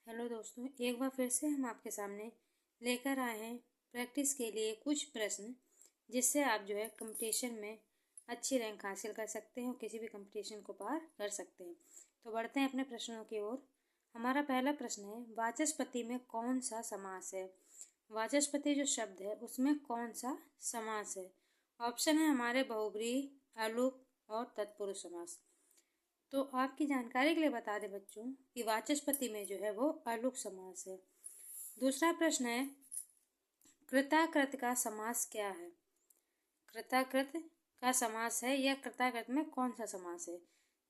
Hello दोस्तों, एक बार फिर से हम आपके सामने लेकर आए हैं प्रैक्टिस के लिए कुछ प्रश्न, जिससे आप जो है कंपटीशन में अच्छी रैंक हासिल कर सकते हैं और किसी भी कंपटीशन को पार कर सकते हैं। तो बढ़ते हैं अपने प्रश्नों की ओर। हमारा पहला प्रश्न है, वाचस्पति में कौन सा समास है? वाचस्पति जो शब्द है उसमें कौन सा समास है? ऑप्शन है हमारे बहुब्रीहि, अलुक और तत्पुरुष समास। तो आपकी जानकारी के लिए बता दें बच्चों कि वाचस्पति में जो है वो अलुक समास है। दूसरा प्रश्न है, कृताकृत का समास क्या है? कृताकृत का समास है या कृताकृत में कौन सा समास है?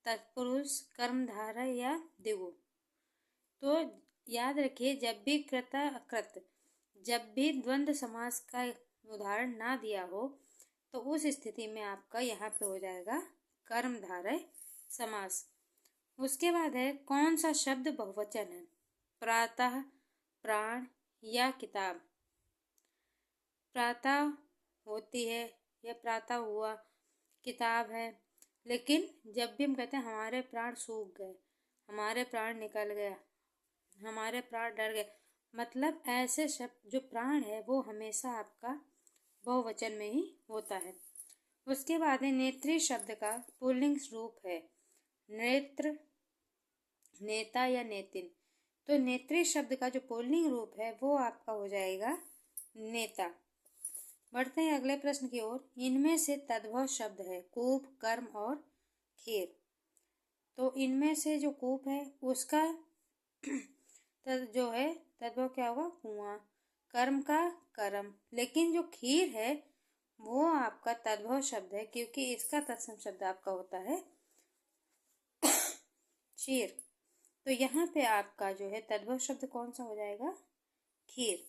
तत्पुरुष, कर्मधारय या द्विगु? तो याद रखिए, जब भी द्वंद्व समास का उदाहरण ना दिया हो तो उस स्थिति में आपका यहाँ पे हो जाएगा कर्मधारय समास। उसके बाद है, कौन सा शब्द बहुवचन है? प्रातः, प्राण या किताब? प्रातः होती है या प्रातः हुआ, किताब है। लेकिन जब भी हम कहते हैं हमारे प्राण सूख गए, हमारे प्राण निकल गया, हमारे प्राण डर गए, मतलब ऐसे शब्द जो प्राण है वो हमेशा आपका बहुवचन में ही होता है। उसके बाद है, नेत्री शब्द का पुल्लिंग रूप है नेत्र, नेता या नेतिन। तो नेत्री शब्द का जो पुल्लिंग रूप है वो आपका हो जाएगा नेता। बढ़ते हैं अगले प्रश्न की ओर। इनमें से तद्भव शब्द है कूप, कर्म और खीर। तो इनमें से जो कूप है उसका जो है तद्भव क्या होगा? कुआं। कर्म का कर्म। लेकिन जो खीर है वो आपका तद्भव शब्द है, क्योंकि इसका तत्सम शब्द आपका होता है क्षीर। तो यहाँ पे आपका जो है तद्भव शब्द कौन सा हो जाएगा? खीर।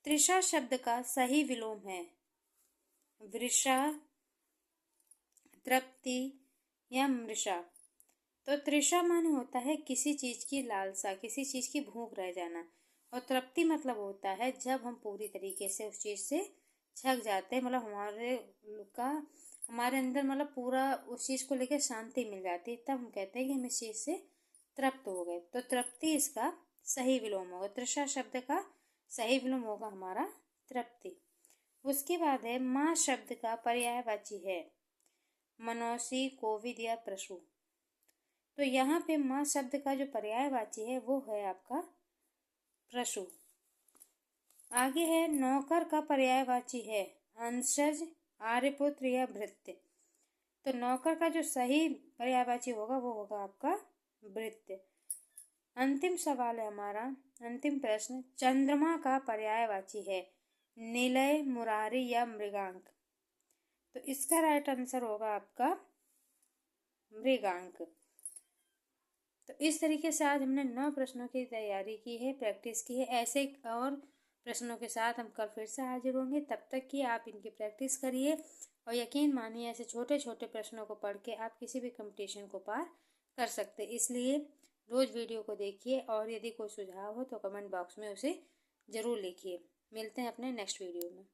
तृषा शब्द का सही विलोम है वृषा, तृप्ति या मृषा। तो तृषा माने होता है किसी चीज की लालसा, किसी चीज की भूख रह जाना। और तृप्ति मतलब होता है जब हम पूरी तरीके से उस चीज से छक जाते हैं, मतलब हमारे अंदर मतलब पूरा उस चीज को लेकर शांति मिल जाती है, तब हम कहते हैं कि हम इस चीज से तृप्त हो गए। तो तृप्ति इसका सही विलोम होगा। तृषा शब्द का सही विलोम होगा हमारा तृप्ति। उसके बाद है, माँ शब्द का पर्यायवाची है मनौसी, कोविद या प्रसू। तो यहाँ पे माँ शब्द का जो पर्यायवाची है वो है आपका प्रसू। आगे है, नौकर का पर्यायवाची है अंशज, आर्यपुत्र या भृत्य। तो नौकर का जो सही पर्यायवाची होगा वो होगा आपका भृत्य। अंतिम सवाल है हमारा, अंतिम प्रश्न, चंद्रमा का पर्यायवाची है निलय, मुरारी या मृगांक। तो इसका राइट आंसर होगा आपका मृगांक। तो इस तरीके से आज हमने 9 प्रश्नों की तैयारी की है, प्रैक्टिस की है। ऐसे और प्रश्नों के साथ हम कल फिर से हाजिर होंगे। तब तक कि आप इनकी प्रैक्टिस करिए और यकीन मानिए ऐसे छोटे छोटे प्रश्नों को पढ़ के आप किसी भी कंपटीशन को पार कर सकते। इसलिए रोज वीडियो को देखिए और यदि कोई सुझाव हो तो कमेंट बॉक्स में उसे ज़रूर लिखिए। मिलते हैं अपने नेक्स्ट वीडियो में।